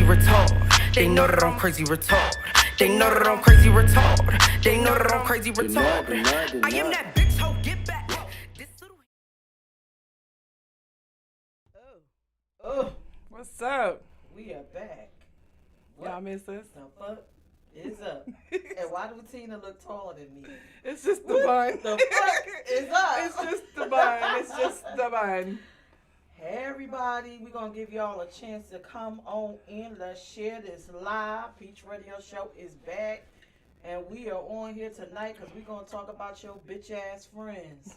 retard. They know that I'm crazy retard. They know that I'm crazy retard. They know that I'm crazy retard. I am that bitch hoe, get back. This little... Oh, What's up? we are back. Y'all miss us? The fuck is up? And why do Tina look taller than me? It's just the bun. The fuck is up? It's just the bun. It's just the bun. Hey everybody, we're gonna give y'all a chance to come on in. Let's share this live. Peach Radio Show is back. And we are on here tonight because we're gonna talk about your bitch ass friends.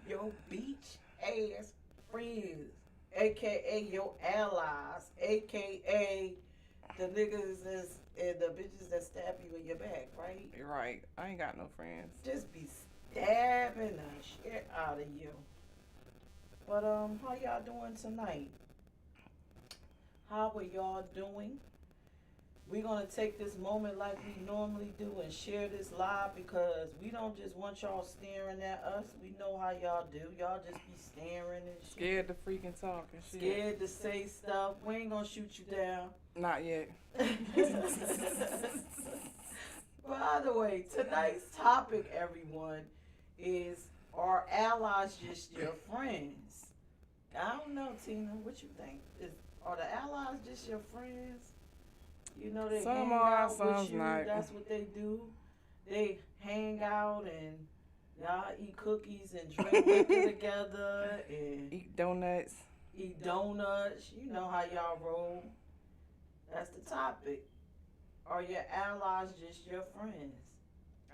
Your beach ass friends. AKA your allies. AKA the niggas and the bitches that stab you in your back, right? You're right. I ain't got no friends. Just be stabbing the shit out of you. But how y'all doing tonight? How are y'all doing? We're gonna take this moment like we normally do and share this live because we don't just want y'all staring at us. We know how y'all do. Y'all just be staring and shit. Scared to freaking talk and shit. Scared to say stuff. We ain't gonna shoot you down. Not yet. By the way, tonight's topic, everyone, is are allies just your friends? I don't know, Tina. What you think? Are the allies just your friends? You know, they Some hang are, out some with you. not. That's what they do. They hang out and y'all eat cookies and drink liquor together and Eat donuts. eat donuts. You know how y'all roll. That's the topic. Are your allies just your friends?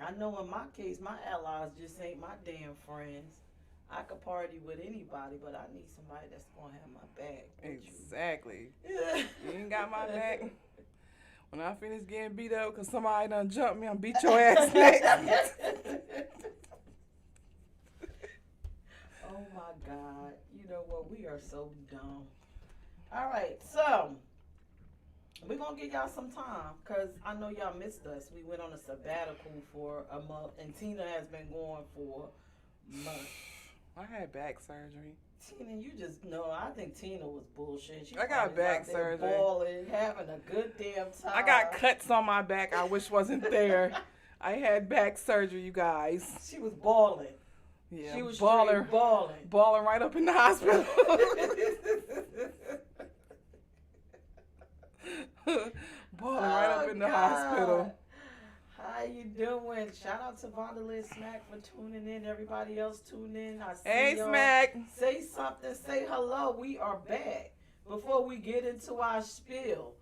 I know in my case, my allies just ain't my damn friends. I could party with anybody, but I need somebody that's gonna have my back. Exactly. Yeah. You ain't got my back. When I finish getting beat up because somebody done jumped me, I'm beat your ass next. Oh my God. You know what? We are so dumb. All right, so we're going to give y'all some time because I know y'all missed us. We went on a sabbatical for a month, and Tina has been going for months. I had back surgery. Tina, you just know. I think Tina was bullshit. She I got probably was back out there surgery. balling, having a good damn time. I got cuts on my back I wish wasn't there. I had back surgery, you guys. She was balling. Yeah, She was balling, straight balling. balling right up in the hospital. Balling right up in the hospital. How you doing? Shout out to Vondalit Smack for tuning in. Everybody else tune in. I see Hey, y'all. Smack. Say something. Say hello. We are back. Before we get into our spiel,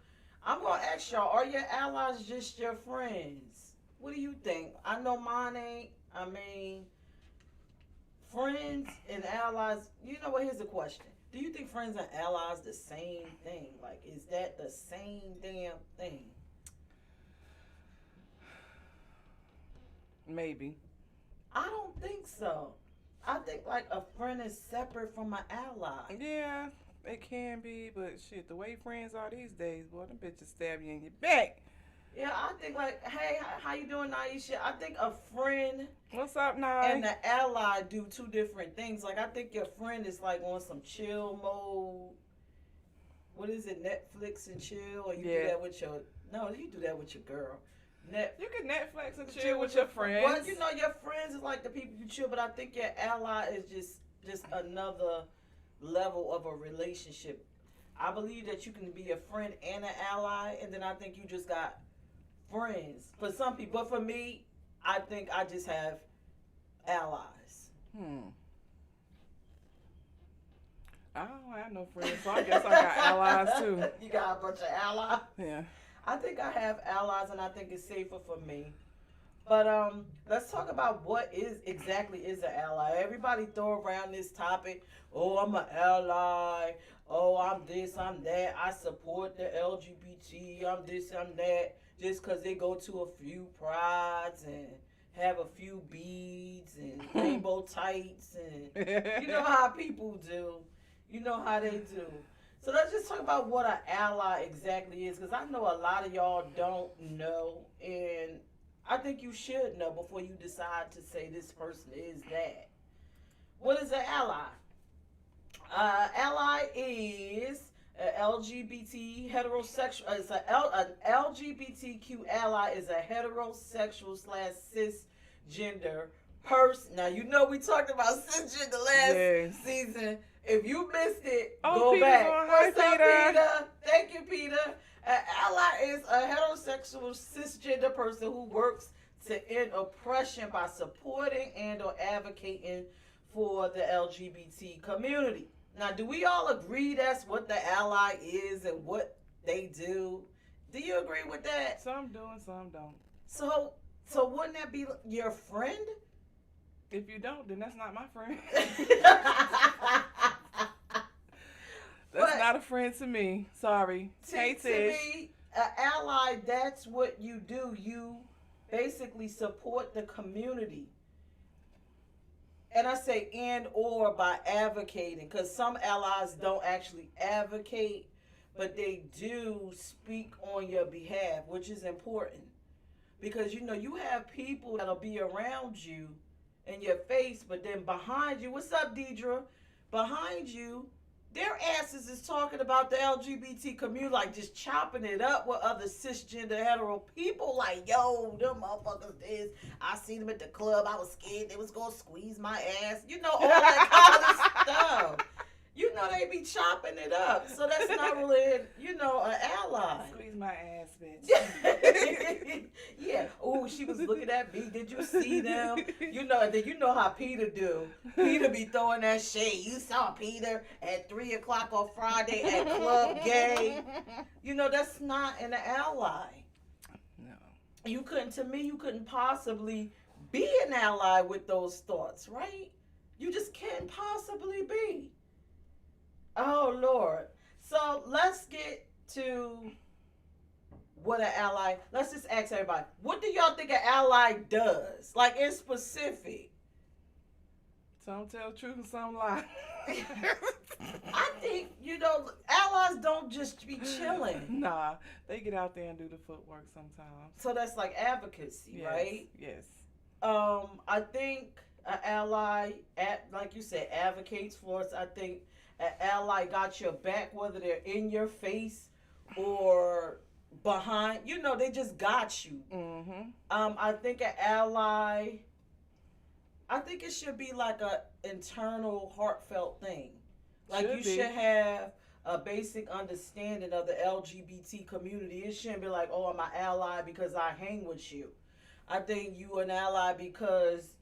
I'm going to ask y'all, are your allies just your friends? What do you think? I know mine ain't. I mean, friends and allies, you know what? Here's the question. Do you think friends and allies the same thing? Like, is that the same damn thing? Maybe. I don't think so. I think like a friend is separate from an ally. Yeah, it can be, but shit, the way friends are these days, boy, them bitches stab you in your back. Yeah, I think like, hey, how you doing, Naisha? I think a friend What's up, Nye? and the ally do two different things. Like, I think your friend is like on some chill mode. What is it, Netflix and chill? Or you do that with your, no, you do that with your girl. You can Netflix and chill with your friends. Well, you know, your friends is like the people you chill, but I think your ally is just another level of a relationship. I believe that you can be a friend and an ally, and then I think you just got friends. For some people, but for me, I think I just have allies. I don't have no friends, so I guess I got allies too. You got a bunch of allies? Yeah. I think I have allies, and I think it's safer for me. But let's talk about what exactly is an ally. Everybody throw around this topic. Oh, I'm an ally. Oh, I'm this, I'm that. I support the LGBT. I'm this, I'm that. Just because they go to a few prides and have a few beads and rainbow tights. And you know how people do. You know how they do. So let's just talk about what an ally exactly is, because I know a lot of y'all don't know, and I think you should know before you decide to say this person is that. What is an ally? Ally is LGBT heterosexual. An LGBTQ ally is a heterosexual / cisgender person. Now you know we talked about cisgender last season. If you missed it, go Peter's back. on. What's Hi, up, Peter? Peter? Thank you, Peter. An ally is a heterosexual cisgender person who works to end oppression by supporting and or advocating for the LGBT community. Now, do we all agree that's what the ally is and what they do? Do you agree with that? Some do and some don't. So wouldn't that be your friend? If you don't, then that's not my friend. That's not a friend to me. Sorry. Hey, Tish. To me, an ally, that's what you do. You basically support the community. And I say and or by advocating, because some allies don't actually advocate, but they do speak on your behalf, which is important. Because, you know, you have people that'll be around you in your face, but then behind you, what's up, Deidre? Behind you, their asses is talking about the LGBT community, like just chopping it up with other cisgender hetero people. Like, yo, them motherfuckers this. I seen them at the club. I was scared they was gonna squeeze my ass. You know, all that kind of stuff. You know, they be chopping it up. So that's not really, you know, an ally. Squeeze my ass, bitch. Yeah. Oh, she was looking at me. Did you see them? You know, and then you know how Peter do. Peter be throwing that shade. You saw Peter at 3 o'clock on Friday at Club Gay. You know, that's not an ally. No. You couldn't possibly be an ally with those thoughts, right? You just can't possibly be. Oh, Lord. So let's get to what an ally, let's just ask everybody, what do y'all think an ally does? Like in specific. Some tell the truth and some lie. I think, you know, allies don't just be chilling. Nah, they get out there and do the footwork sometimes. So that's like advocacy, Yes, right? Yes. I think an ally, like you said, advocates for us. I think an ally got your back, whether they're in your face or behind. You know, they just got you. Mm-hmm. I think an ally, I think it should be like a internal, heartfelt thing. Like you should have a basic understanding of the LGBT community. It shouldn't be like, oh, I'm an ally because I hang with you. I think you an ally because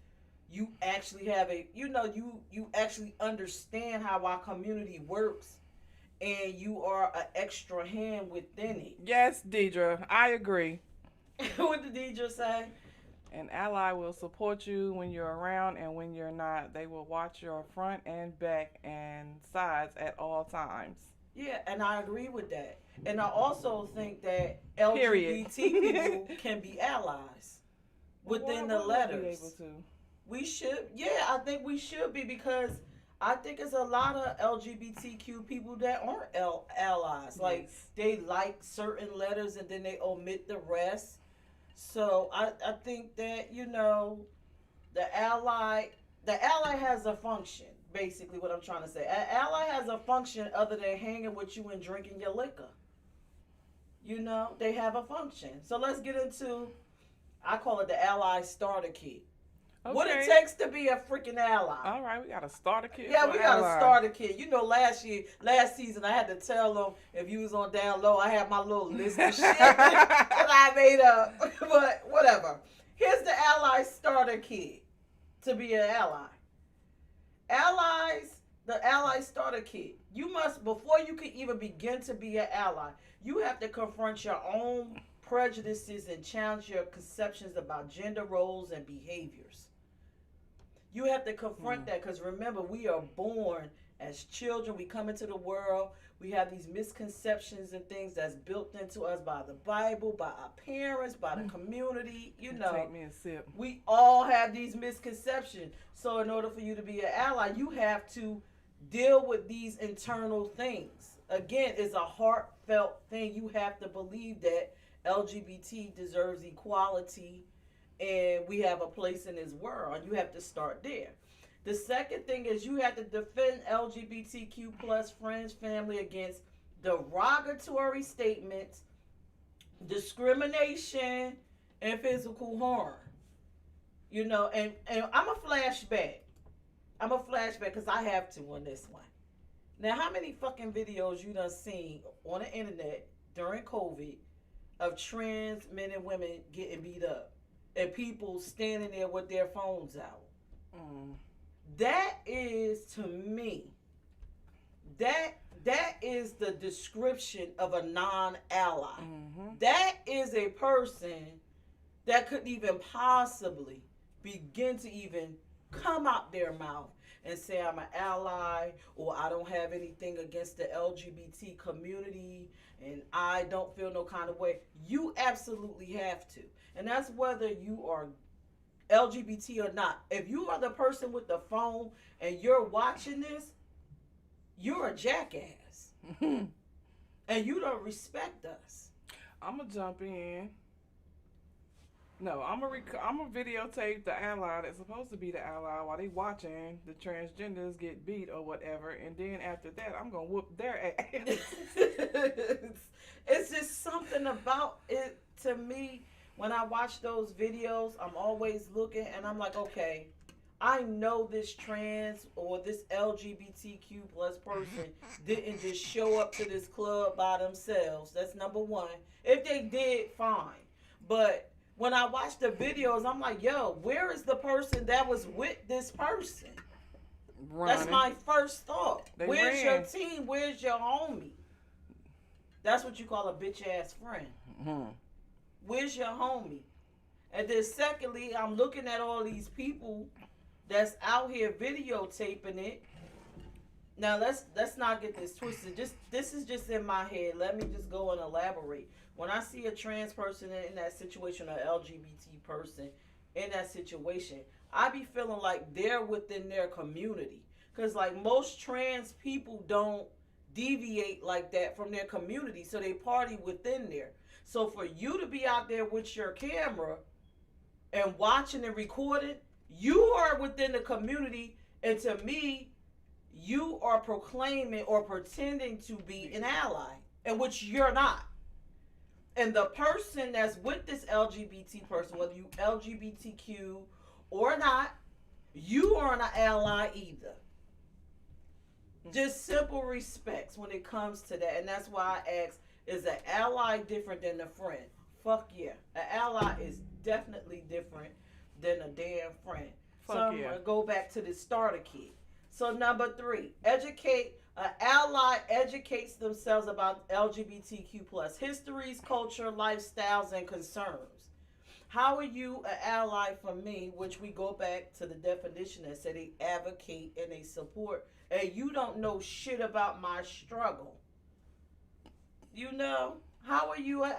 you actually have you actually understand how our community works, and you are an extra hand within it. Yes, Deidre, I agree. What did Deidre say? An ally will support you when you're around and when you're not. They will watch your front and back and sides at all times. Yeah, and I agree with that. And I also think that LGBT people can be allies within the letters. Be able to? We should, yeah, I think we should be, because I think there's a lot of LGBTQ people that aren't allies. Like, they like certain letters and then they omit the rest. So I think that, you know, the ally has a function, basically what I'm trying to say. An ally has a function other than hanging with you and drinking your liquor. You know, they have a function. So let's get into, I call it the ally starter kit. Okay. What it takes to be a freaking ally. All right, we got a starter kit. Yeah, we got a starter kit. You know, last season, I had to tell them, if you was on down low, I had my little list of shit that I made up. But whatever. Here's the ally starter kit to be an ally. The ally starter kit. You must, before you can even begin to be an ally, you have to confront your own prejudices and challenge your conceptions about gender roles and behaviors. You have to confront that, because remember, we are born as children. We come into the world. We have these misconceptions and things that's built into us by the Bible, by our parents, by the community. You know, take me a sip. We all have these misconceptions. So in order for you to be an ally, you have to deal with these internal things. Again, it's a heartfelt thing. You have to believe that LGBT deserves equality and we have a place in this world. You have to start there. The second thing is you have to defend LGBTQ plus friends, family against derogatory statements, discrimination, and physical harm. You know, and I'm a flashback. Because I have to on this one. Now, how many fucking videos you done seen on the internet during COVID of trans men and women getting beat up and people standing there with their phones out? That is, to me, that is the description of a non-ally. That is a person that couldn't even possibly begin to even come out their mouth and say I'm an ally, or I don't have anything against the LGBT community and I don't feel no kind of way. You absolutely have to. And that's whether you are LGBT or not. If you are the person with the phone and you're watching this, you're a jackass. And you don't respect us. I'm going to jump in. No, I'm gonna videotape the ally that's supposed to be the ally while they watching the transgenders get beat or whatever, and then after that, I'm gonna whoop their ass. It's just something about it to me. When I watch those videos, I'm always looking, and I'm like, okay, I know this trans or this LGBTQ plus person didn't just show up to this club by themselves. That's number one. If they did, fine. But when I watch the videos, I'm like, yo, where is the person that was with this person? Running. That's my first thought. Where's your team? Where's your homie? That's what you call a bitch ass friend. Where's your homie? And then secondly, I'm looking at all these people that's out here videotaping it. Now let's not get this twisted. This is just in my head. Let me just go and elaborate. When I see a trans person in that situation, an LGBT person in that situation, I be feeling like they're within their community. Because like most trans people don't deviate like that from their community. So they party within there. So for you to be out there with your camera and watching and recording, you are within the community. And to me, you are proclaiming or pretending to be an ally, in which you're not. And the person that's with this LGBT person, whether you LGBTQ or not, you aren't an ally either. Just simple respects when it comes to that. And that's why I asked, is an ally different than a friend? Fuck yeah. An ally is definitely different than a damn friend. So I'm going to go back to the starter kit. So number 3, an ally educates themselves about LGBTQ plus histories, culture, lifestyles, and concerns. How are you an ally for me, which we go back to the definition that said they advocate and they support, and you don't know shit about my struggle? You know, how are you an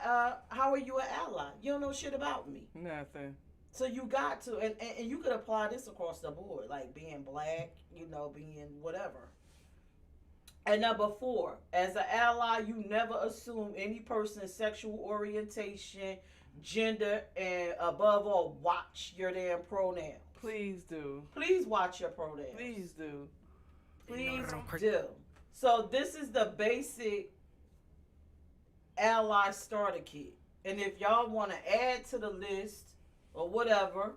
ally? You don't know shit about me. Nothing. So you got to, and you could apply this across the board, like being black, you know, being whatever. And number 4, as an ally, you never assume any person's sexual orientation, gender, and above all, watch your damn pronouns. Please do. Please watch your pronouns. Please do. Please do. So this is the basic ally starter kit. And if y'all want to add to the list or whatever,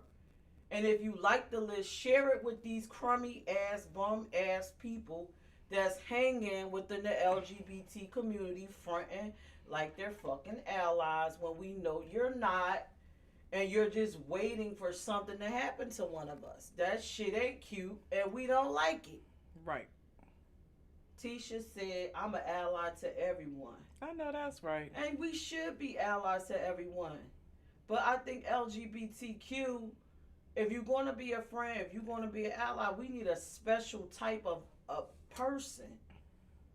and if you like the list, share it with these crummy ass, bum ass people that's hanging within the LGBT community, fronting like they're fucking allies when we know you're not, and you're just waiting for something to happen to one of us. That shit ain't cute, and we don't like it. Right. Tisha said, I'm an ally to everyone. I know that's right. And we should be allies to everyone. But I think LGBTQ, if you're going to be a friend, if you're going to be an ally, we need a special type of person.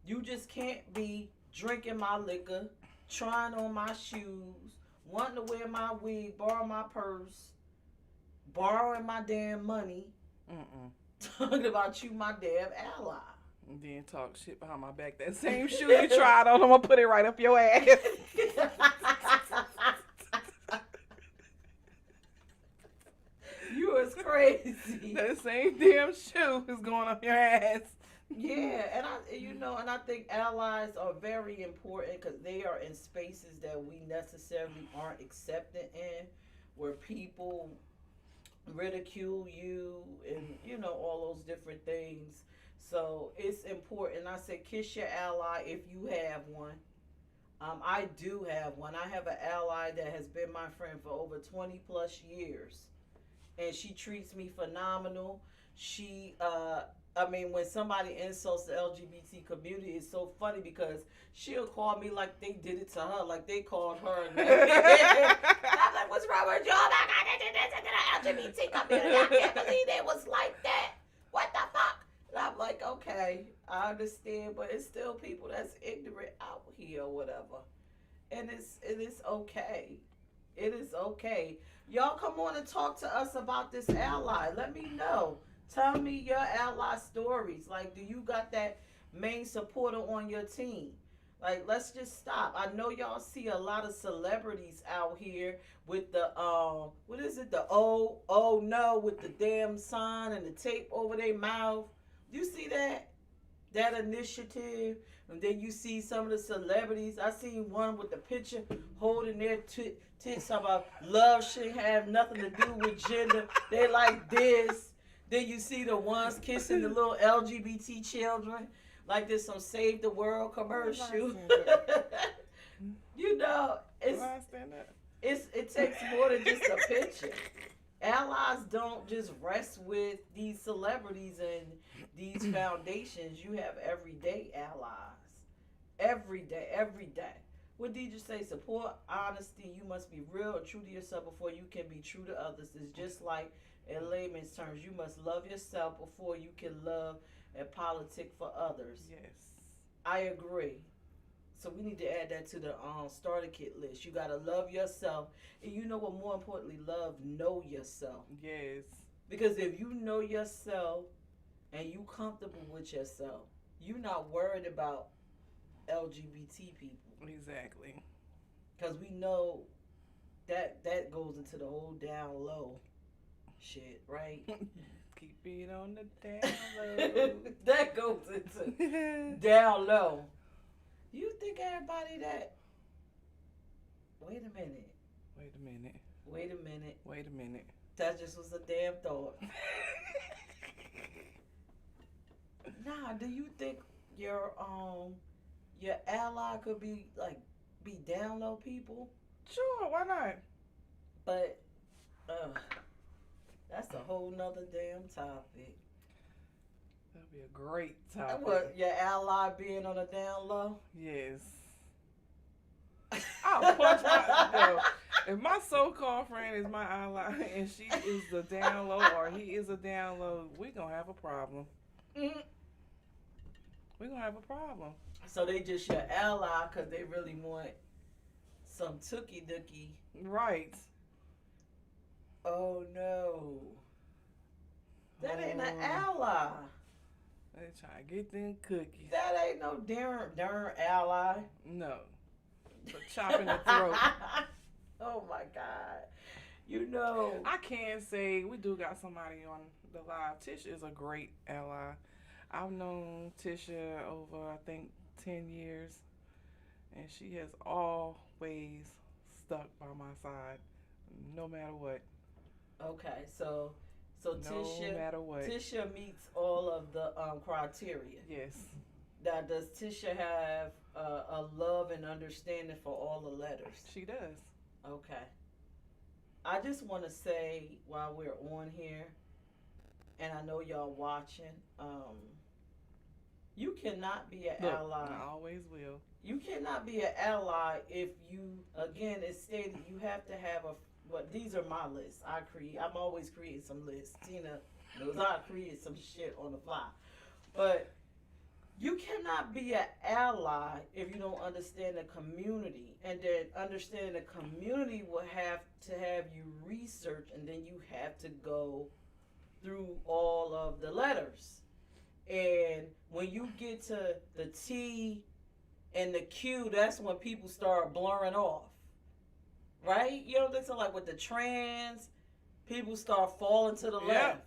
You just can't be drinking my liquor, trying on my shoes, wanting to wear my wig, borrow my purse, borrowing my damn money, talking about you, my damn ally. And then talk shit behind my back. That same shoe you tried on, I'm going to put it right up your ass. You was crazy. That same damn shoe is going up your ass. Yeah, and I think allies are very important because they are in spaces that we necessarily aren't accepted in, where people ridicule you and all those different things. So it's important. I say kiss your ally if you have one. I do have one. I have an ally that has been my friend for over 20 plus years, and she treats me phenomenal. She, I mean, when somebody insults the LGBT community, it's so funny because she'll call me like they did it to her, like they called her. And I'm like, what's wrong with you? Oh my God, they did this to the LGBT community. I can't believe it was like that. What the fuck? And I'm like, okay, I understand, but it's still people that's ignorant out here or whatever. And it is okay. It is okay. Y'all come on and talk to us about this ally. Let me know. Tell me your ally stories. Like, do you got that main supporter on your team? Like, let's just stop. I know y'all see a lot of celebrities out here with the what is it? The oh no with the damn sign and the tape over their mouth. You see that initiative? And then you see some of the celebrities. I seen one with the picture holding their tits about love shouldn't have nothing to do with gender. They like this. Then you see the ones kissing the little LGBT children. Like there's some Save the World commercial. It takes more than just a picture. Allies don't just rest with these celebrities and these foundations. You have everyday allies. Every day, every day. What did you say? Support, honesty. You must be real and true to yourself before you can be true to others. It's just like in layman's terms, you must love yourself before you can love and politic for others. Yes. I agree. So we need to add that to the starter kit list. You gotta love yourself, and you know what? More importantly, know yourself. Yes. Because if you know yourself and you comfortable with yourself, you're not worried about LGBT people. Exactly. Because we know that goes into the whole down low shit, right? Keep it on the down low. That goes into down low. You think everybody that... Wait a minute. That just was a damn thought. Nah, do you think your ally could be down low people? Sure, why not? But that's a whole nother damn topic. That'd be a great topic. What, your ally being on a down low? Yes. I'll punch if my so-called friend is my ally and she is the down low or he is a down low, we gonna have a problem. Mm-hmm. We're gonna have a problem. So they just your ally because they really want some tookie dookie. Right. Oh no. That ain't an ally. They trying to get them cookies. That ain't no darn ally. No. But chop in the throat. Oh my God. You know. I can say we do got somebody on the live. Tisha is a great ally. I've known Tisha over, I think, 10 years. And she has always stuck by my side, no matter what. Okay, so no Tisha, matter what. Tisha meets all of the criteria. Yes. Now, does Tisha have a love and understanding for all the letters? She does. Okay. I just want to say while we're on here, and I know y'all watching, you cannot be an ally. I always will. You cannot be an ally if you, again, it's stated you have to have a. But these are my lists. I'm always creating some lists. Tina knows I create some shit on the fly. But you cannot be an ally if you don't understand the community. And then understanding the community will have to have you research, and then you have to go through all of the letters. And when you get to the T and the Q, that's when people start blurring off. Right? You know what I'm saying? Like with the trans, people start falling to the left.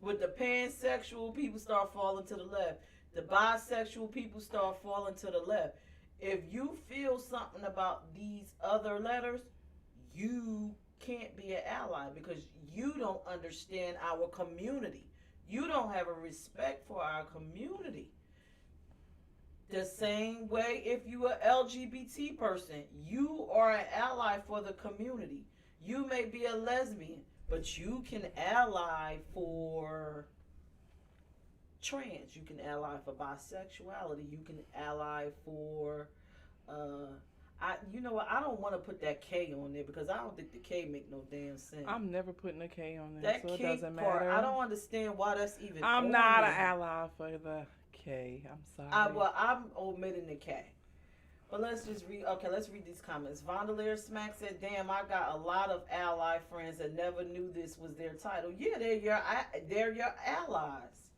With the pansexual, people start falling to the left. The bisexual people start falling to the left. If you feel something about these other letters, you can't be an ally because you don't understand our community. You don't have a respect for our community. The same way if you're an LGBT person, you are an ally for the community. You may be a lesbian, but you can ally for trans. You can ally for bisexuality. You can ally for, you know what? I don't want to put that K on there because I don't think the K make no damn sense. I'm never putting a K on there, That so it K doesn't part, matter. I don't understand why that's even. I'm not an ally for the K. I'm sorry. Well, I'm omitting the K. But let's just read. Okay, let's read these comments. Vondelier Smack said, "Damn, I got a lot of ally friends that never knew this was their title." Yeah, they're your allies.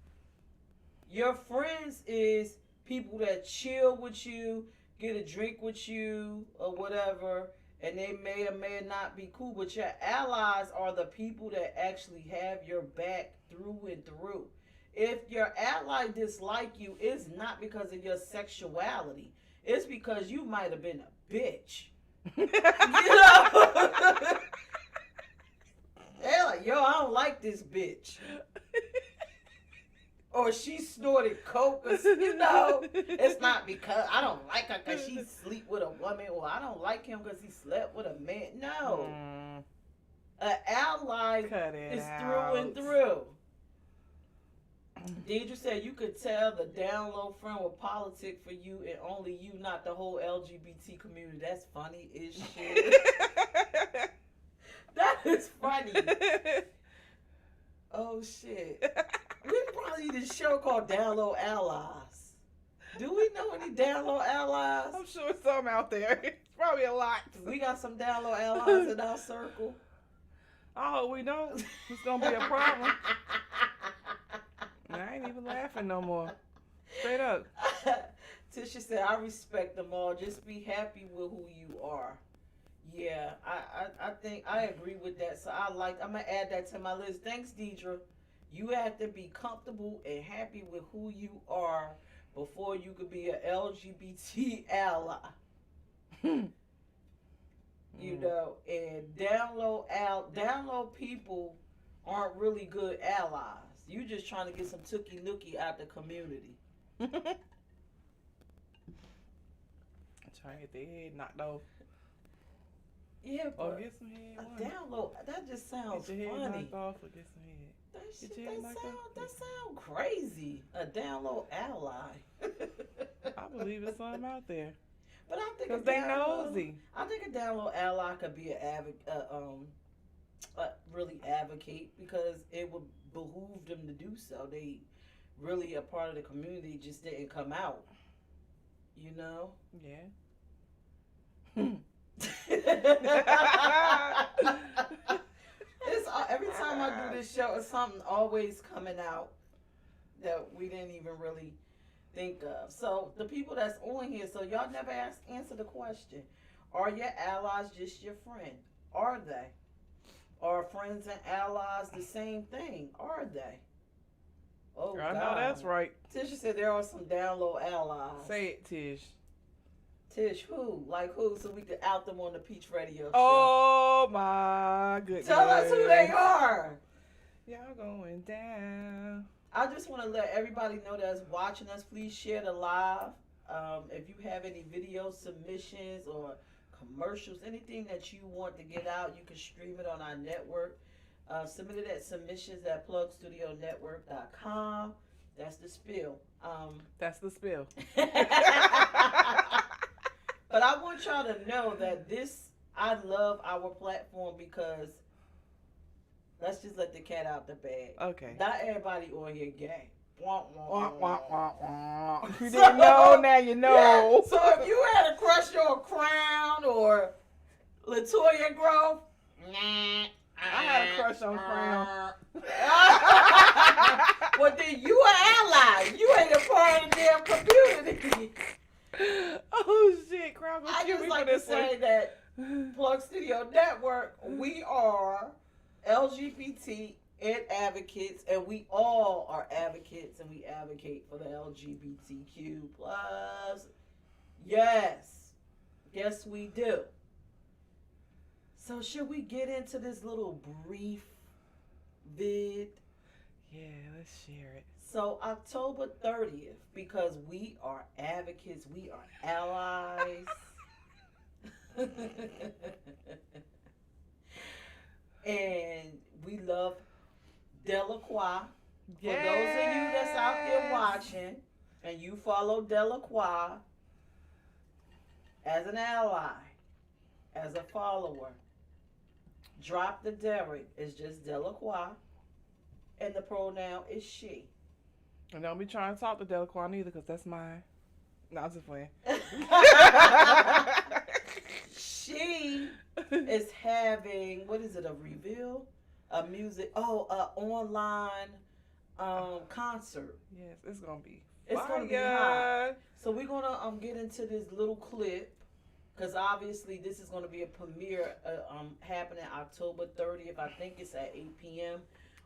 Your friends is people that chill with you, get a drink with you, or whatever, and they may or may not be cool. But your allies are the people that actually have your back through and through. If your ally dislike you, it's not because of your sexuality. It's because you might have been a bitch. You know? They're like, yo, I don't like this bitch. Or she snorted coke. Or, you know, it's not because I don't like her because she sleep with a woman. Or I don't like him because he slept with a man. No. An ally is through and through. Deidre said you could tell the down low friend with politics for you and only you, not the whole LGBT community. That's funny as shit. That is funny. Oh shit. We probably need a show called Down Low Allies. Do we know any down low allies? I'm sure some out there. It's probably a lot. We got some down low allies in our circle. I hope we don't. It's gonna be a problem. I ain't even laughing no more. Straight up. Tisha said, I respect them all. Just be happy with who you are. Yeah, I think I agree with that. So I'm going to add that to my list. Thanks, Deidre. You have to be comfortable and happy with who you are before you could be an LGBT ally. You know, and down low people aren't really good allies. You just trying to get some tookie nookie out the community. Trying to get their head knocked off. Yeah, or but get some head. a down low, that just sounds get your head funny. knocked off or get some head. That sound crazy. A down low ally. I believe there's something out there. But I think because they nosy. I think a down low ally could be really advocate because it would behoove them to do so. They really a part of the community, just didn't come out. You know? Yeah. It's every time I do this show, it's something always coming out that we didn't even really think of. So the people that's on here, so y'all never answer the question: are your allies just your friend? Are they? Are friends and allies the same thing? Are they? Oh, I God. know that's right. Tisha said there are some down low allies. Say it, Tish. Tish, who? Like who? So we could out them on the Peach Radio show. Oh my goodness. Tell us who they are. Y'all going down. I just want to let everybody know that's watching us. Please share the live. If you have any video submissions or commercials, anything that you want to get out, you can stream it on our network. Submit it at submissions@plugstudionetwork.com. That's the spill. That's the spill. But I want y'all to know that I love our platform because let's just let the cat out the bag. Okay. Not everybody on here gay. You didn't know, now you know. Yeah, so if you had a crush on Crown or Latoya Grove, I had a crush on Crown. Well, then you an ally. You ain't a part of the damn community. Oh shit, Crown gonna I kill just me like for to this say one. that Plug Studio Network, we are LGBT and advocates, and we all are advocates, and we advocate for the LGBTQ plus. Yes, we do. So should we get into this little brief vid? Yeah, let's share it. So October 30th, because we are advocates, we are allies. And we love Delacroix. For those of you that's out there watching and you follow Delacroix as an ally, as a follower, drop the Derek. It's just Delacroix. And the pronoun is she. And don't be trying to talk to Delacroix neither, because that's mine. No, I'm just playing. She is having, what is it, a reveal? A music, online concert. Yes, it's going to be It's going to be hot. So we're going to get into this little clip, because obviously this is going to be a premiere happening October 30th. I think it's at 8 p.m.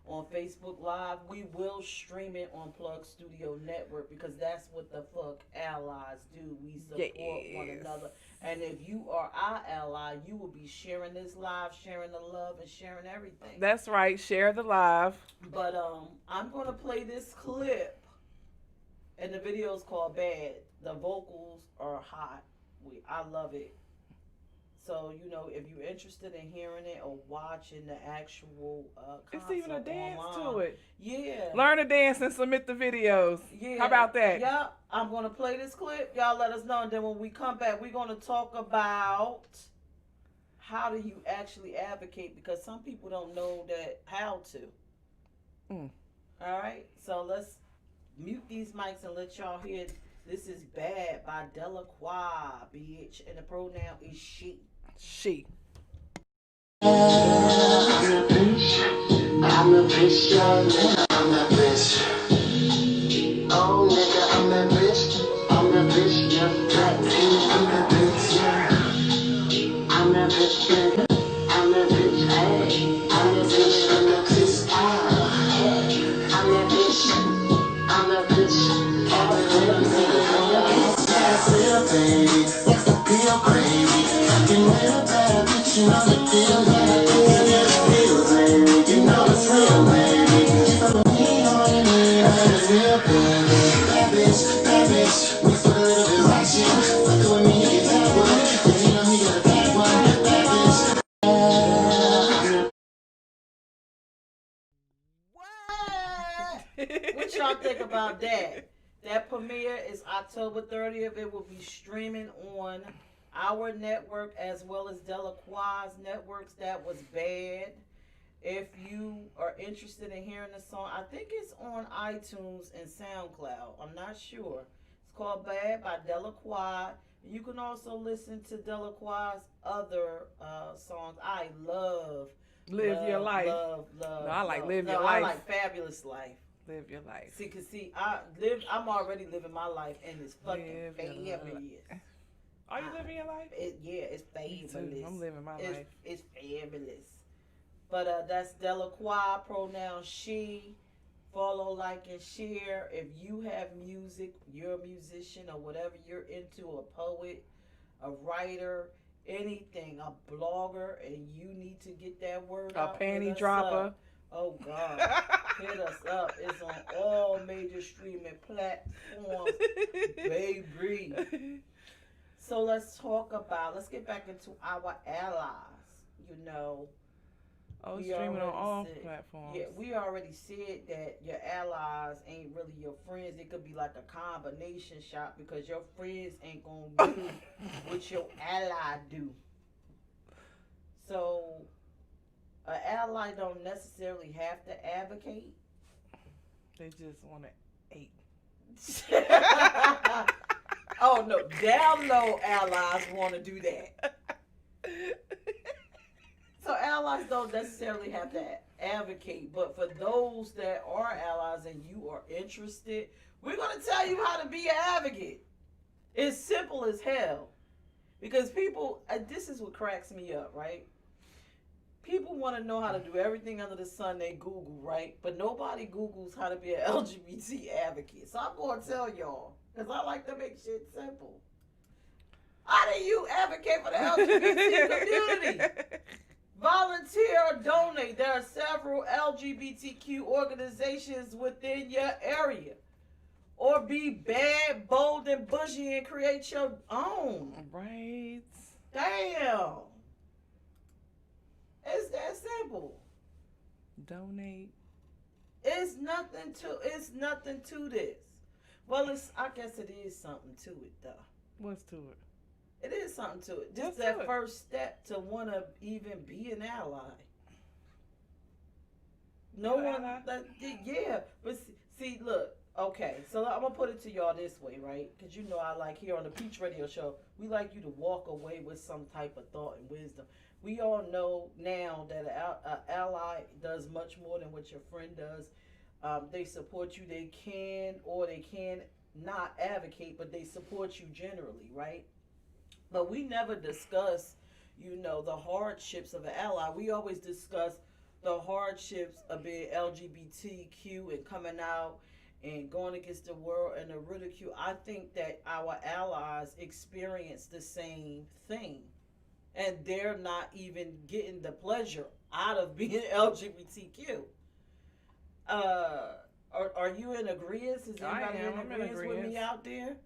on Facebook Live. We will stream it on Plug Studio Network, because that's what the fuck allies do. We support one another. And if you are our ally, you will be sharing this live, sharing the love, and sharing everything. That's right. Share the live. But I'm going to play this clip, and the video is called Bad. The vocals are hot. I love it. So, if you're interested in hearing it or watching the actual concert, it's even a dance online, to it. Yeah. Learn to dance and submit the videos. Yeah. How about that? Yeah. I'm going to play this clip. Y'all let us know. And then when we come back, we're going to talk about how do you actually advocate, because some people don't know how to. All right. So let's mute these mics and let y'all hear. This is Bad by Delacroix, bitch. And the pronoun is she. She. I'm a bitch, yeah, nigga, I'm that bitch. Oh, nigga, I'm that bitch, yeah. Black king, I'm that bitch, yeah. I'm that bitch, nigga, I'm that bitch, hey. I'm that bitch, I'm that bitch, hey. I'm that bitch, that's real, baby. That's the real gravy. Fucking real bad, bitch, you know the deal, yeah. You know it's real, baby. You know what I mean? That's real, baby. Bad bitch, mixed with a little bit of ratchet. Fuckin' with me, you get that one. Yeah, you know he got a bad one. Bad bitch. What y'all think about that? That premiere is October 30th. It will be streaming on our network as well as Delacroix's networks. That was Bad. If you are interested in hearing the song, I think it's on iTunes and SoundCloud. I'm not sure. It's called Bad by Delacroix. You can also listen to Delacroix's other songs. I love Live Your Life. Love. No, I like Live Your I Life. like Fabulous Life. Live your life. I'm already living my life, and it's fucking fabulous. Are you living your life? It's fabulous. I'm living my life. It's fabulous. But that's Delacroix, pronoun she. Follow, like, and share. If you have music, you're a musician or whatever you're into, a poet, a writer, anything, a blogger, and you need to get that word out. A panty dropper. Oh, God. Hit us up. It's on all major streaming platforms, baby. So let's get back into our allies. Oh, we streaming on all said, platforms. Yeah, we already said that your allies ain't really your friends. It could be like a combination shot, because your friends ain't gonna do what your ally do. So, an ally don't necessarily have to advocate. They just want to eat. Oh no, damn no allies want to do that. So allies don't necessarily have to advocate, but for those that are allies and you are interested, we're going to tell you how to be an advocate. It's simple as hell. Because people, this is what cracks me up, right? people want to know how to do everything under the sun. They Google, right? But nobody Googles how to be an LGBT advocate. So I'm going to tell y'all, because I like to make shit simple. How do you advocate for the LGBT community? Volunteer or donate. There are several LGBTQ organizations within your area. Or be bad, bold, and bushy and create your own. Right. Damn. It's that simple. Donate. It's nothing to this. Well, I guess it is something to it, though. What's to it? It is something to it. Just What's that to it? first step to want to even be an ally. No You one, ally? yeah. But see, look, okay. So I'm gonna put it to y'all this way, right? Because you know I like here on the Peach Radio Show, we like you to walk away with some type of thought and wisdom. We all know now that an ally does much more than what your friend does. They support you. They can or they can not advocate, but they support you generally, right? But we never discuss, the hardships of an ally. We always discuss the hardships of being LGBTQ and coming out and going against the world and the ridicule. I think that our allies experience the same thing. And they're not even getting the pleasure out of being LGBTQ. Are you in agreement? Is anybody in agreement with me out there?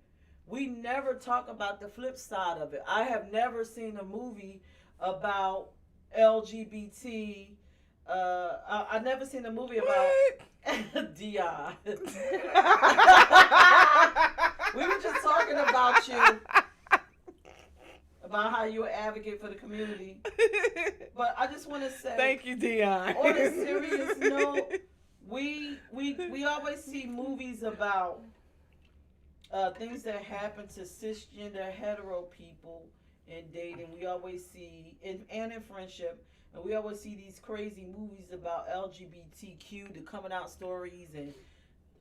We never talk about the flip side of it. I have never seen a movie about LGBT. I never seen a movie about Dion. We were just talking about you, about how you advocate for the community. But I just want to say, thank you, Dion. On a serious note, we always see movies about things that happen to cisgender hetero people in dating. We always see and in friendship, and we always see these crazy movies about LGBTQ, the coming out stories, and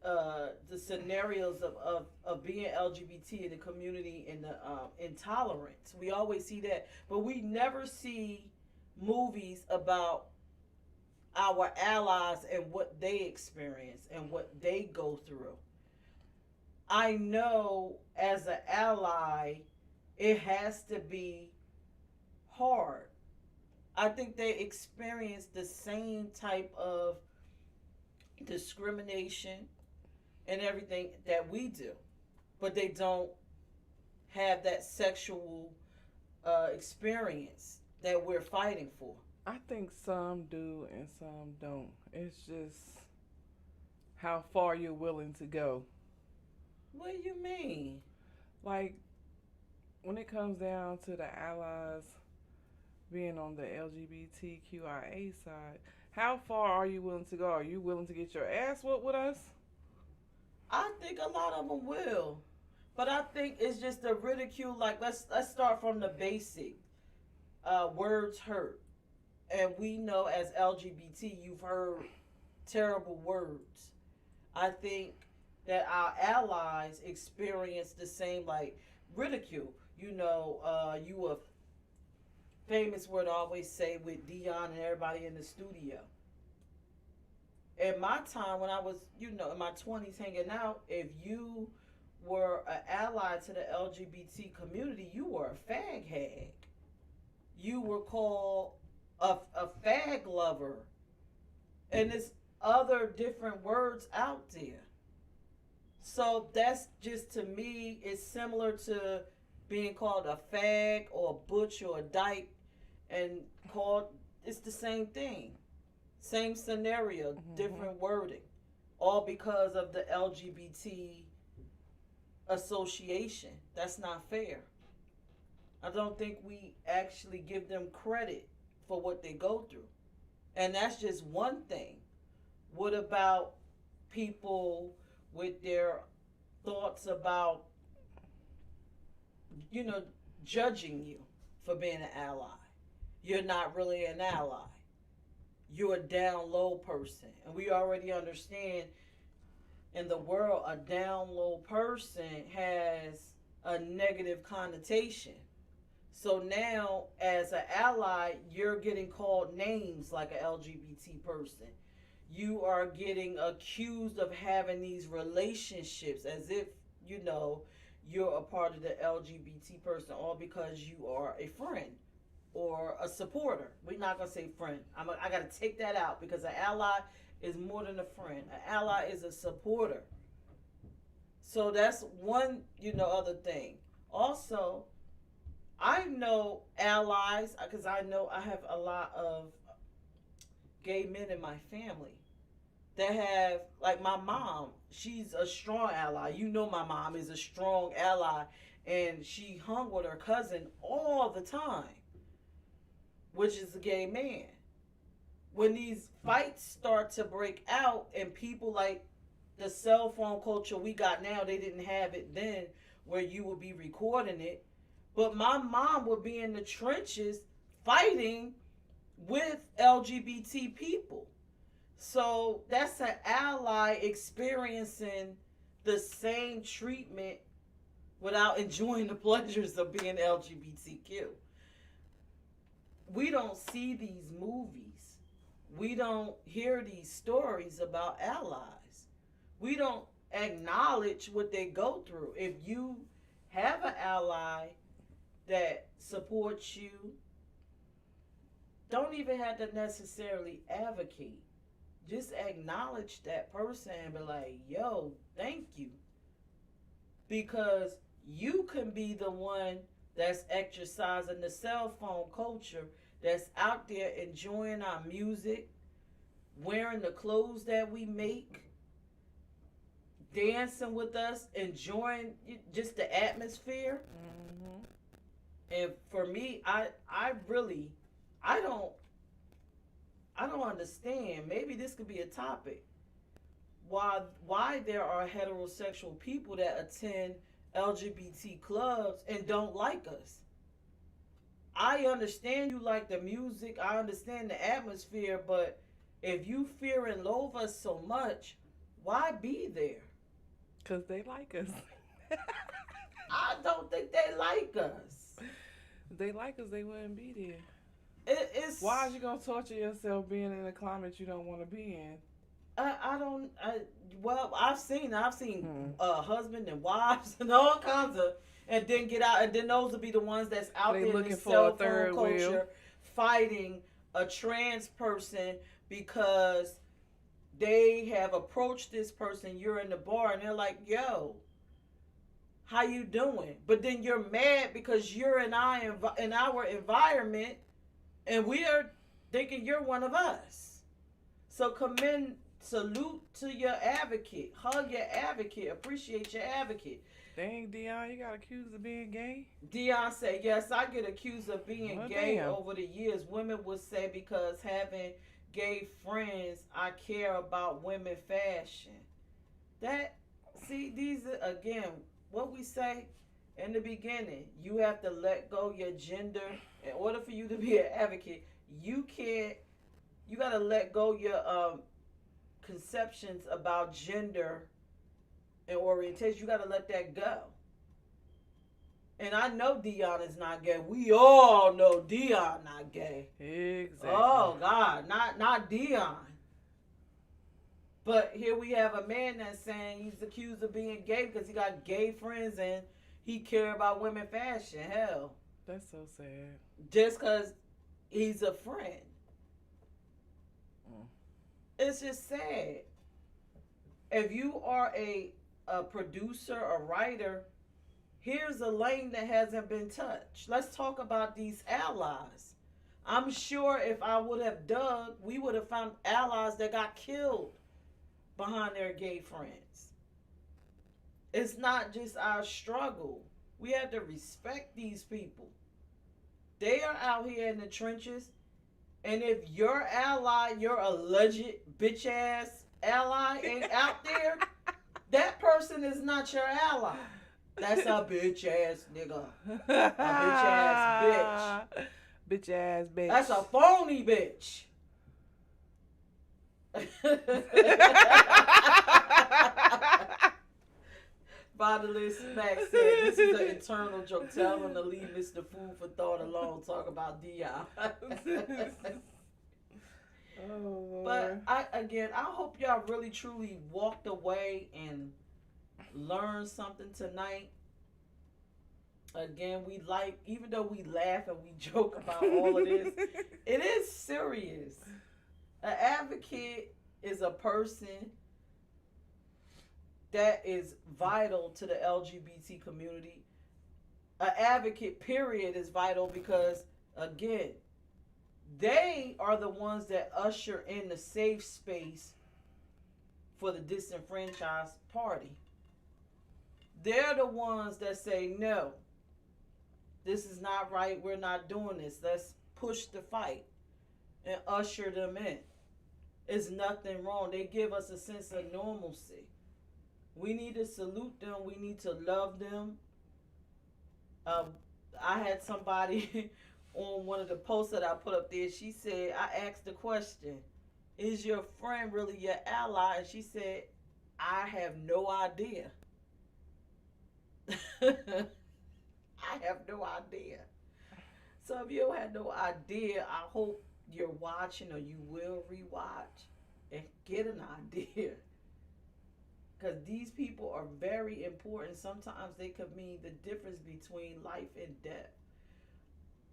the scenarios of being LGBT in the community and the intolerance. We always see that, but we never see movies about our allies and what they experience and what they go through. I know as an ally, it has to be hard. I think they experience the same type of discrimination and everything that we do, but they don't have that sexual experience that we're fighting for. I think some do and some don't. It's just how far you're willing to go. What do you mean? Like, when it comes down to the allies being on the LGBTQIA side, how far are you willing to go? Are you willing to get your ass whooped with us? I think a lot of them will. But I think it's just the ridicule. Like, let's start from the basic. Words hurt. And we know as LGBT, you've heard terrible words. I think that our allies experience the same, like, ridicule. You a famous word I always say with Dion and everybody in the studio. In my time, when I was, in my 20s hanging out, if you were an ally to the LGBT community, you were a fag hag. You were called a fag lover. And there's other different words out there. So that's just, to me, it's similar to being called a fag or a butch or a dyke, and it's the same thing. Same scenario, different wording. All because of the LGBT association. That's not fair. I don't think we actually give them credit for what they go through. And that's just one thing. What about people with their thoughts about, judging you for being an ally? You're not really an ally. You're a down low person. And we already understand in the world, a down low person has a negative connotation. So now, as an ally, you're getting called names like an LGBT person. You are getting accused of having these relationships as if, you know, you're a part of the LGBT person, all because you are a friend or a supporter. We're not going to say friend. I got to take that out because an ally is more than a friend. An ally is a supporter. So that's one, other thing. Also, I know allies because I know I have a lot of gay men in my family that have, like my mom, she's a strong ally. You know, my mom is a strong ally, and she hung with her cousin all the time, which is a gay man. When these fights start to break out, and people like the cell phone culture we got now, they didn't have it then where you would be recording it. But my mom would be in the trenches fighting with LGBT people. So that's an ally experiencing the same treatment without enjoying the pleasures of being LGBTQ. We don't see these movies. We don't hear these stories about allies. We don't acknowledge what they go through. If you have an ally that supports you, don't even have to necessarily advocate. Just acknowledge that person and be like, yo, thank you. Because you can be the one that's exercising the cell phone culture, that's out there enjoying our music, wearing the clothes that we make, dancing with us, enjoying just the atmosphere. Mm-hmm. And for me, I don't understand. Maybe this could be a topic. Why there are heterosexual people that attend LGBT clubs and don't like us. I understand you like the music, I understand the atmosphere, but if you fear and loathe us so much, why be there? Because they like us. I don't think they like us. If they like us, they wouldn't be there. It's Why are you going to torture yourself being in a climate you don't want to be in? I've seen husband and wives and all kinds of, and then get out, and then those will be the ones that's out They there in looking the for cell a third phone wheel. culture fighting a trans person because they have approached this person. You're in the bar and they're like, yo, how you doing? But then you're mad because you're in our environment and we are thinking you're one of us. So salute to your advocate. Hug your advocate. Appreciate your advocate. Dang, Dion, you got accused of being gay? Dion said, yes, I get accused of being gay damn. over the years. Women would say because having gay friends, I care about women fashion. These are, again, what we say in the beginning. You have to let go your gender. In order for you to be an advocate, you got to let go your conceptions about gender and orientation. You got to let that go. And I know Dion is not gay. We all know Dion not gay. Exactly. Oh God, not Dion. But here we have a man that's saying he's accused of being gay because he got gay friends and he care about women fashion. Hell, That's so sad. just because he's a friend. It's just sad. If you are a producer, a writer, here's a lane that hasn't been touched. Let's talk about these allies. I'm sure if I would have dug, we would have found allies that got killed behind their gay friends. It's not just our struggle. We have to respect these people. They are out here in the trenches. And if your ally, your alleged bitch ass ally ain't out there, that person is not your ally. That's a bitch ass nigga. A bitch ass bitch. Bitch ass bitch. That's a phony bitch. Fatherless Max said, this is an internal joke. Tell him to leave Mr. Food for Thought alone. Talk about Dion. Oh, But I hope y'all really truly walked away and learned something tonight. Again, even though we laugh and we joke about all of this, it is serious. An advocate is a person that is vital to the LGBT community. An advocate, period, is vital because, again, they are the ones that usher in the safe space for the disenfranchised party. They're the ones that say, no, this is not right. We're not doing this. Let's push the fight and usher them in. It's nothing wrong. They give us a sense of normalcy. We need to salute them. We need to love them. I had somebody on one of the posts that I put up there. She said, I asked the question, is your friend really your ally? And she said, I have no idea. I have no idea. So if you had no idea, I hope you're watching or you will rewatch and get an idea. Because these people are very important. Sometimes they could mean the difference between life and death.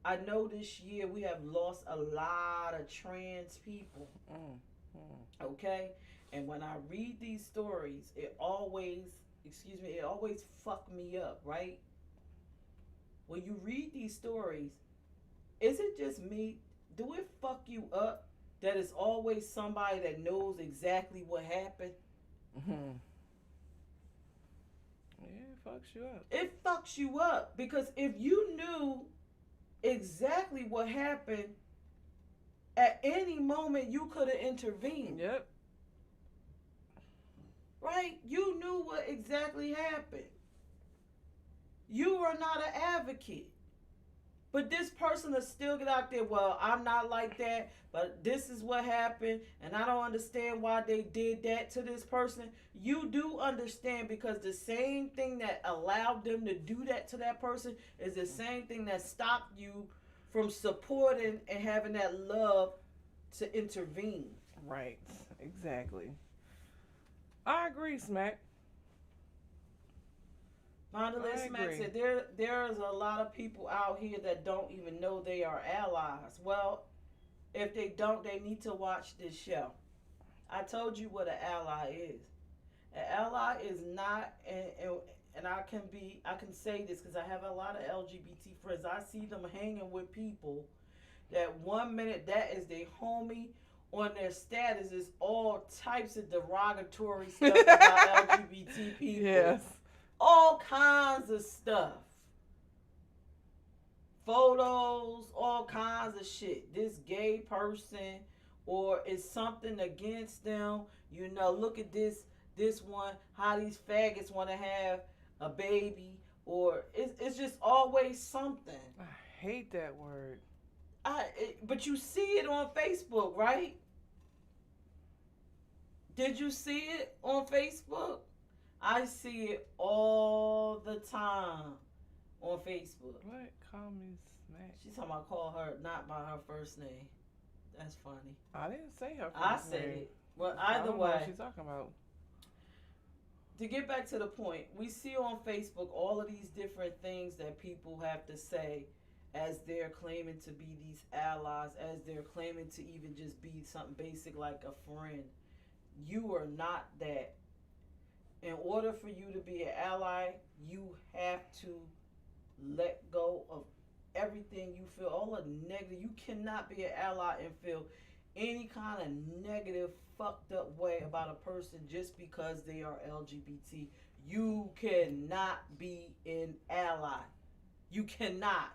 I know this year we have lost a lot of trans people. Okay? And when I read these stories, it always fuck me up, right? When you read these stories, is it just me? Do it fuck you up that it's always somebody that knows exactly what happened? Yeah, it fucks you up. It fucks you up because if you knew exactly what happened, at any moment you could have intervened. Yep. Right? You knew what exactly happened. You are not an advocate. But this person will still get out there, well, I'm not like that, but this is what happened, and I don't understand why they did that to this person. You do understand because the same thing that allowed them to do that to that person is the same thing that stopped you from supporting and having that love to intervene. Right. Exactly. I agree, Smack. Mondelez Smack said there's a lot of people out here that don't even know they are allies. Well, if they don't, they need to watch this show. I told you what an ally is. An ally is not, and I can say this because I have a lot of LGBT friends. I see them hanging with people that 1 minute that is their homie, on their status is all types of derogatory stuff about LGBT people. Yes. All kinds of stuff. Photos, all kinds of shit. This gay person, or is something against them. You know, look at this one, how these faggots want to have a baby. Or it's just always something. I hate that word. But you see it on Facebook, right? Did you see it on Facebook? I see it all the time on Facebook. What? Call me Smack. She's talking about call her not by her first name. That's funny. I didn't say her I first said name. it. Well, I either don't know way. what she's talking about. To get back to the point, we see on Facebook all of these different things that people have to say as they're claiming to be these allies, as they're claiming to even just be something basic like a friend. You are not that. In order for you to be an ally, you have to let go of everything you feel, all the negative. You cannot be an ally and feel any kind of negative, fucked up way about a person just because they are LGBT. You cannot be an ally. You cannot.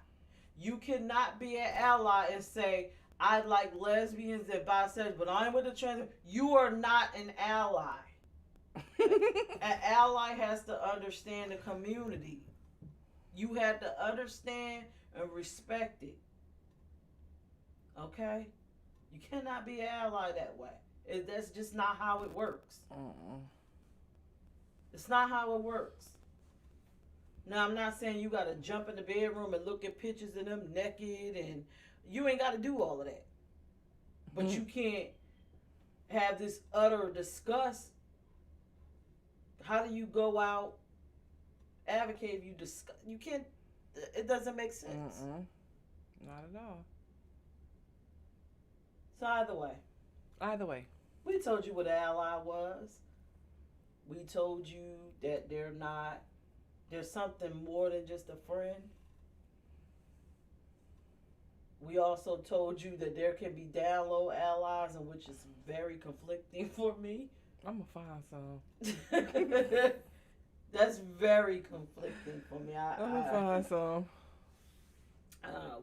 You cannot be an ally and say, I like lesbians and bisexuals, but I'm with the trans. You are not an ally. An ally has to understand the community. You have to understand and respect it. Okay? You cannot be an ally that way. That's just not how it works. It's not how it works. Now, I'm not saying you got to jump in the bedroom and look at pictures of them naked, and you ain't got to do all of that. But you can't have this utter disgust. How do you go out, advocate if you discuss? You can't, it doesn't make sense. Not at all. So Either way. we told you what an ally was. We told you that there's something more than just a friend. We also told you that there can be down low allies, and which is very conflicting for me. I'm gonna find some. That's very conflicting for me. I'm gonna find some.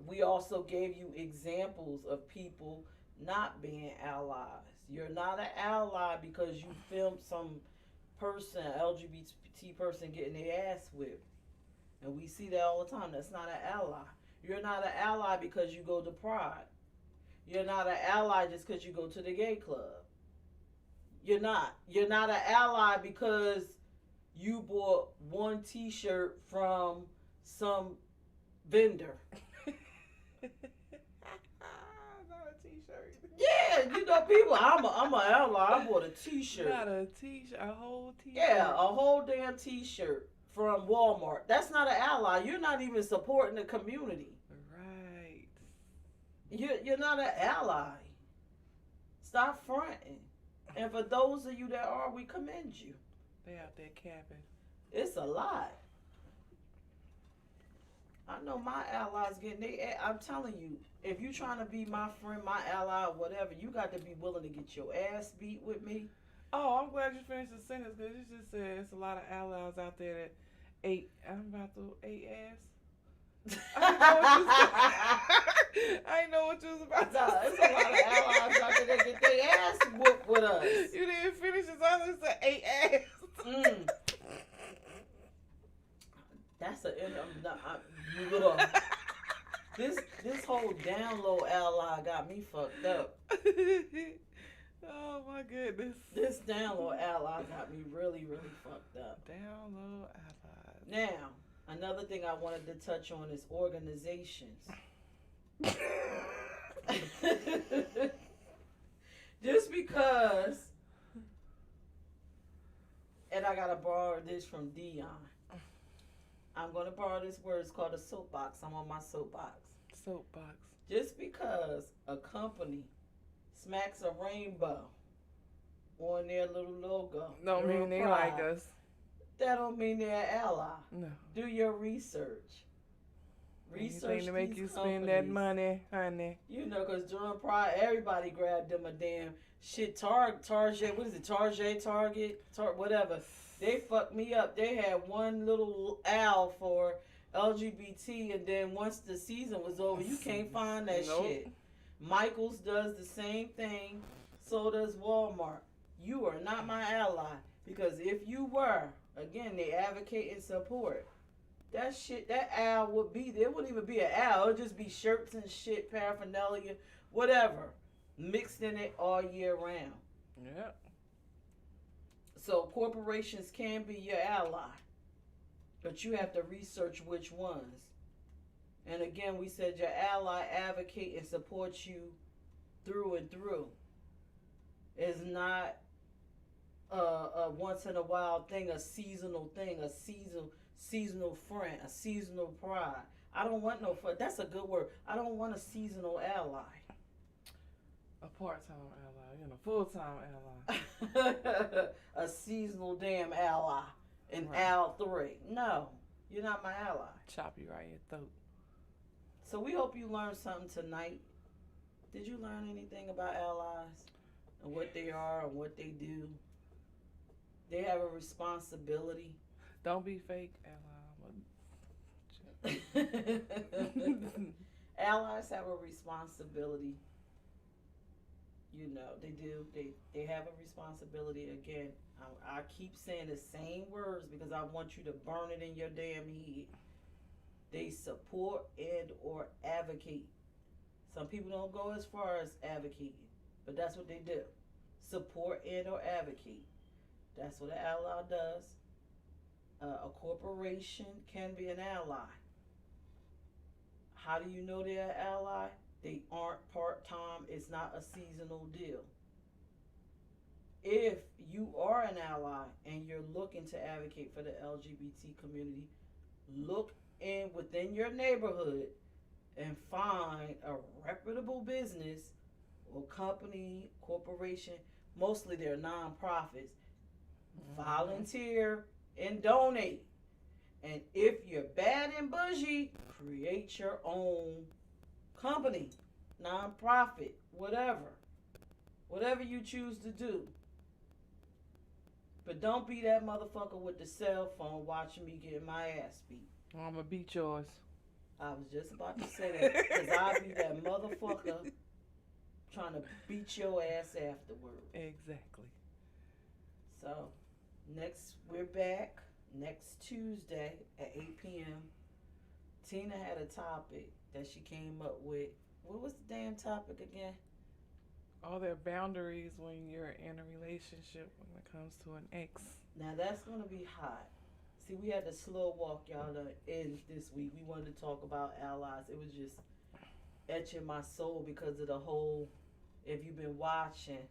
We also gave you examples of people not being allies. You're not an ally because you filmed some person, LGBT person, getting their ass whipped. And we see that all the time. That's not an ally. You're not an ally because you go to Pride. You're not an ally just because you go to the gay club. You're not. You're not an ally because you bought one t-shirt from some vendor. Not a t-shirt. Yeah, you know people. I'm an ally. I bought a t-shirt. Not a t-shirt, a whole t-shirt. Yeah, a whole damn t-shirt from Walmart. That's not an ally. You're not even supporting the community. Right. You're not an ally. Stop fronting. And for those of you that are, we commend you. They out there capping. It's a lot. I know my allies getting they. I'm telling you, if you trying to be my friend, my ally, or whatever, you got to be willing to get your ass beat with me. Oh, I'm glad you finished the sentence because you just said it's a lot of allies out there that ate. I'm about to ate ass. I didn't know what you was about to say. It's a lot of allies out there that get their ass whooped with us. You didn't finish it, so I just said ate ass. That's this whole down low ally got me fucked up. Oh my goodness. This down low ally got me really, really fucked up. Down low allies. Now, another thing I wanted to touch on is organizations. Just because, and I gotta borrow this from Dion. I'm gonna borrow this word. It's called a soapbox. I'm on my soapbox. Soapbox. Just because a company smacks a rainbow on their little logo, Don't mean they pride, like us. that don't mean they're an ally. No. Do your research. Research Anything to make these you spend that companies. money, honey. You know, because during Pride, everybody grabbed them a damn shit. Target, what is it? Target, whatever. They fucked me up. They had one little owl for LGBT, and then once the season was over, you can't find that shit. Michaels does the same thing. So does Walmart. You are not my ally, because if you were, again, they advocate and support. That shit, that owl would be there. It wouldn't even be an owl. It would just be shirts and shit, paraphernalia, whatever, mixed in it all year round. Yeah. So corporations can be your ally, but you have to research which ones. And again, we said your ally advocate and support you through and through. It's not a once in a while thing, a seasonal thing, a seasonal friend, a seasonal pride. I don't want no friend. That's a good word. I don't want a seasonal ally. A part-time ally, full-time ally. A seasonal damn ally. An Al 3. No, you're not my ally. Chop you right in your throat. So we hope you learned something tonight. Did you learn anything about allies and what they are and what they do? They have a responsibility. Don't be fake, ally. Allies have a responsibility. You know, they do. They have a responsibility. Again, I keep saying the same words because I want you to burn it in your damn head. They support and or advocate. Some people don't go as far as advocating, but that's what they do. Support and or advocate. That's what an ally does. A corporation can be an ally. How do you know they're an ally? They aren't part-time. It's not a seasonal deal. If you are an ally and you're looking to advocate for the LGBT community, look in within your neighborhood and find a reputable business or company, corporation. Mostly they're nonprofits. Volunteer and donate. And if you're bad and bougie, create your own company, nonprofit, whatever. Whatever you choose to do. But don't be that motherfucker with the cell phone watching me get my ass beat. I'm going to beat yours. I was just about to say that. Because I'll be that motherfucker trying to beat your ass afterward. Exactly. So, we're back next Tuesday at 8 p.m. Tina had a topic that she came up with. What was the damn topic again? All their boundaries when you're in a relationship when it comes to an ex. Now that's going to be hot. See, we had to slow walk y'all in this week. We wanted to talk about allies. It was just etching my soul because of the whole, if you've been watching,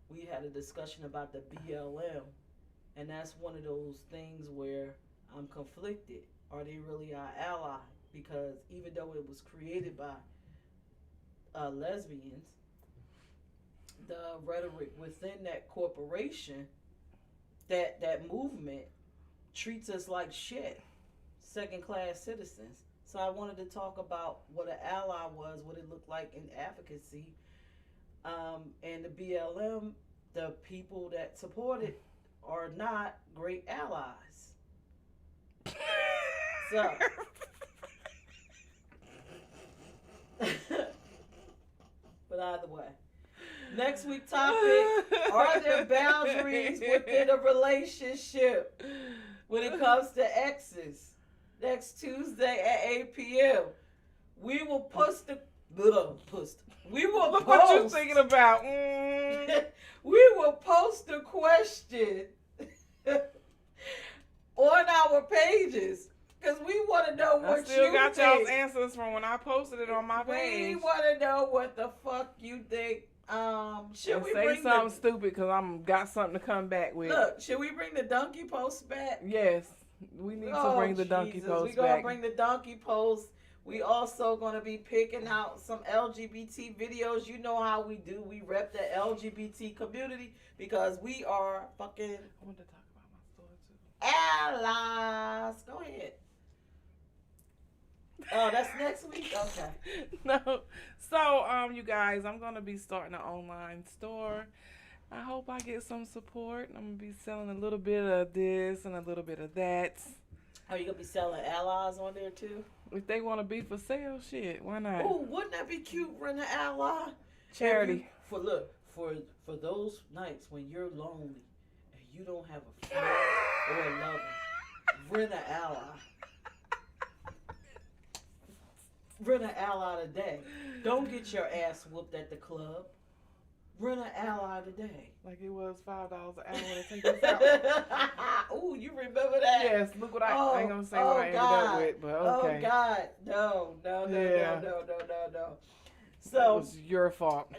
we had a discussion about the BLM. And that's one of those things where I'm conflicted. Are they really our ally? Because even though it was created by lesbians, the rhetoric within that corporation, that movement treats us like shit, second-class citizens. So I wanted to talk about what an ally was, what it looked like in advocacy, and the BLM, the people that support it are not great allies. So, but either way. Next week topic, are there boundaries within a relationship when it comes to exes? Next Tuesday at 8 p.m. We will post the we will Look post, what you're thinking about. we will post the question on our pages because we want to know what I still you got think. y'all's answers from when I posted it on my page. We want to know what the fuck you think. Should we say bring something stupid because I'm got something to come back with. Look, should we bring the donkey post back? Yes, we need to bring the donkey Jesus. post We're gonna back. bring the donkey post. We also gonna be picking out some LGBT videos. You know how we do. We rep the LGBT community because we are fucking I want to talk about my store too. allies. Go ahead. Oh, that's next week? Okay. No. So, you guys, I'm going to be starting an online store. I hope I get some support. I'm going to be selling a little bit of this and a little bit of that. Are you going to be selling allies on there too? If they want to be for sale, shit, why not? Oh, wouldn't that be cute, rent an ally? Charity. For those nights when you're lonely and you don't have a friend or a lover, rent an ally. Rent an ally today. Don't get your ass whooped at the club. Rent an ally today. Like it was $5 an hour to take us out. Ooh, you remember that? Yes, look what I ain't gonna say what I ended up with, but okay. Oh God, no. It So was your fault.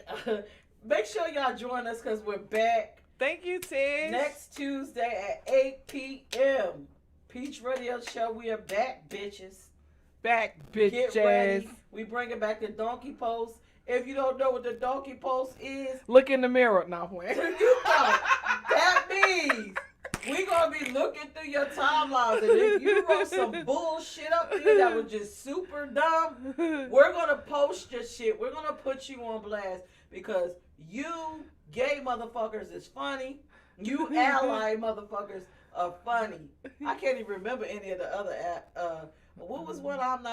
make sure y'all join us because we're back Thank you, Tish. next Tuesday at 8 p.m. Peach Radio Show. We are back, bitches. Back, bitches. Get ready. We bringing back the donkey post. If you don't know what the donkey post is, Look in the mirror. No, I'm playing. you know, that means we gonna be looking through your timelines, and if you wrote some bullshit up there that was just super dumb, we're gonna post your shit. We're gonna put you on blast because you gay motherfuckers is funny. You ally motherfuckers are funny. I can't even remember any of the other what was one? I'm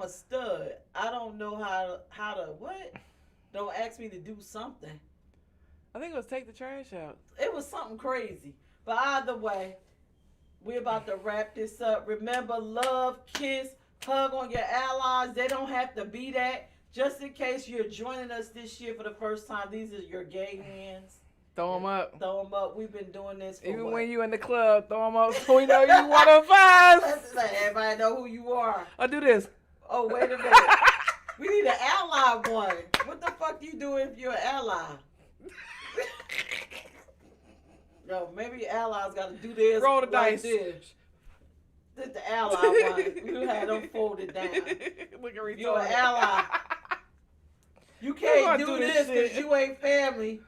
a stud. I don't know how to what? Don't ask me to do something. I think it was take the trash out. It was something crazy. But either way, we're about to wrap this up. Remember, love, kiss, hug on your allies. They don't have to be that. Just in case you're joining us this year for the first time, these are your gay hands. Throw them up. Throw them up. We've been doing this for Even what? when you in the club, throw them up so we know you one of us. Let's let everybody know who you are. I'll do this. Oh, wait a minute. We need an ally one. What the fuck you do if you're an ally? No, maybe allies got to do this. Roll the like dice. This the ally one. You had them folded down. Look at You're an retarded. ally. You gonna can't do do this this because shit. you ain't family,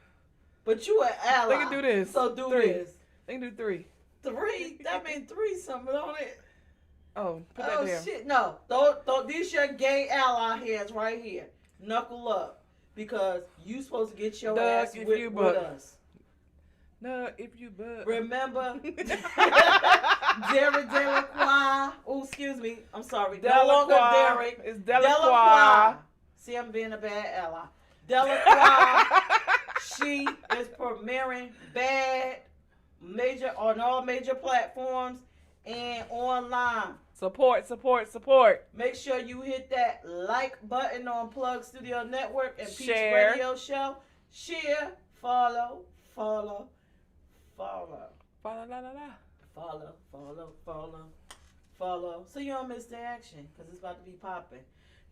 but you an ally. They can do this. So do 3. this. They can do 3. 3? That means 3 something on it. Oh, put that Oh there. shit, no. Don't these your gay ally hands right here. Knuckle up. Because you supposed to get your Doug, ass if with, you with butt. us. No, if you but. Remember? Derek Delacroix. Oh, excuse me. I'm sorry. No longer Delacroix. Derek. It's Delacroix. See, I'm being a bad ally. Delacroix. She is premiering bad on all major platforms and online. Support, support, support. Make sure you hit that like button on Plug Studio Network and Peach Share. Radio Show. Share, follow, follow, follow, Fa la la la la. follow, follow, follow, follow. So you don't miss the action because it's about to be popping.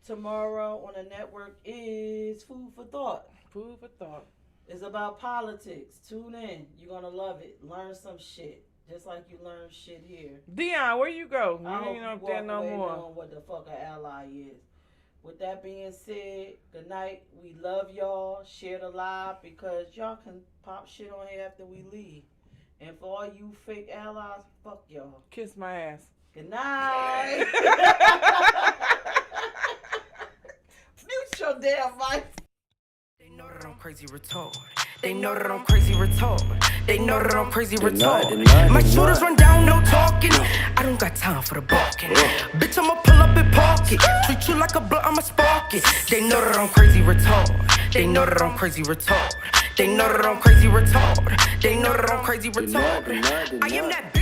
Tomorrow on the network is Food for Thought. Food for thought. It's about politics. Tune in. You're going to love it. Learn some shit. Just like you learn shit here. Dion, where you go? I You hope ain't up you there walk no away more. knowing what the fuck an ally is. With that being said, good night. We love y'all. Share the live because y'all can pop shit on here after we leave. And for all you fake allies, fuck y'all. Kiss my ass. Good night. Mute your damn mic. They know that I'm crazy retard. They know that I'm crazy retard. They know that I'm crazy retard. My shoulders run down, no talking. I don't got time for the barking. Bitch, I'ma pull up and park it. Treat you like a blunt, I'ma spark it. They know that I'm crazy retard. They know that I'm crazy retard. They know that I'm crazy retard. They know that I'm crazy retard. I am that bitch.